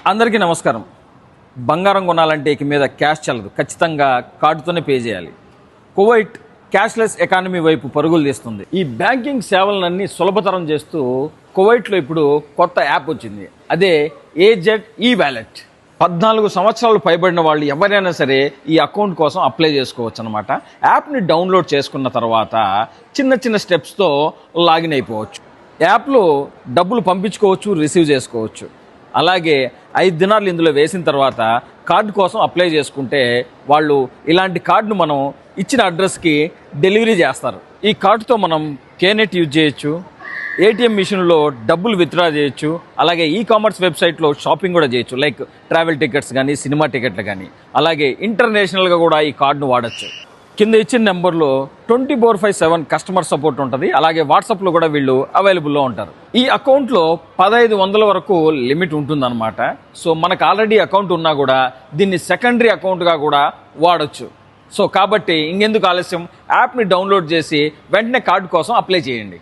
అందరికీ నమస్కారం. బంగారం కొనాలంటే ఇక మీద క్యాష్ చల్లదు, ఖచ్చితంగా కార్డుతోనే పే చేయాలి. కువైట్ క్యాష్లెస్ ఎకానమీ వైపు పరుగులు తీస్తుంది. ఈ బ్యాంకింగ్ సేవలన్నీ సులభతరం చేస్తూ కువైట్లో ఇప్పుడు కొత్త యాప్ వచ్చింది. అదే ఏజెడ్ ఈ వ్యాలెట్. 14 సంవత్సరాలు పైబడిన వాళ్ళు ఎవరైనా సరే ఈ అకౌంట్ కోసం అప్లై చేసుకోవచ్చు అనమాట. యాప్ని డౌన్లోడ్ చేసుకున్న తర్వాత చిన్న చిన్న స్టెప్స్తో లాగిన్ అయిపోవచ్చు. యాప్లో డబ్బులు పంపించుకోవచ్చు, రిసీవ్ చేసుకోవచ్చు. అలాగే 5 దినాలు ఇందులో వేసిన తర్వాత కార్డు కోసం అప్లై చేసుకుంటే వాళ్ళు ఇలాంటి కార్డును మనం ఇచ్చిన అడ్రస్కి డెలివరీ చేస్తారు. ఈ కార్డుతో మనం కేనెట్ యూజ్ చేయొచ్చు, ఏటీఎం మిషన్లో డబ్బులు విత్డ్రా చేయొచ్చు, అలాగే ఈకామర్స్ వెబ్సైట్లో షాపింగ్ కూడా చేయొచ్చు. లైక్ ట్రావెల్ టికెట్స్ కానీ, సినిమా టికెట్లు కానీ. అలాగే ఇంటర్నేషనల్గా కూడా ఈ కార్డును వాడచ్చు. కింద ఇచ్చిన నెంబర్లో 24/7 కస్టమర్ సపోర్ట్ ఉంటుంది. అలాగే వాట్సాప్లో కూడా వీళ్ళు అవైలబుల్లో ఉంటారు. ఈ అకౌంట్లో 1500 వరకు లిమిట్ ఉంటుందన్నమాట. సో మనకు ఆల్రెడీ అకౌంట్ ఉన్నా కూడా దీన్ని సెకండరీ అకౌంట్గా కూడా వాడచ్చు. సో కాబట్టి ఇంకెందుకు ఆలస్యం, యాప్ని డౌన్లోడ్ చేసి వెంటనే కార్డు కోసం అప్లై చేయండి.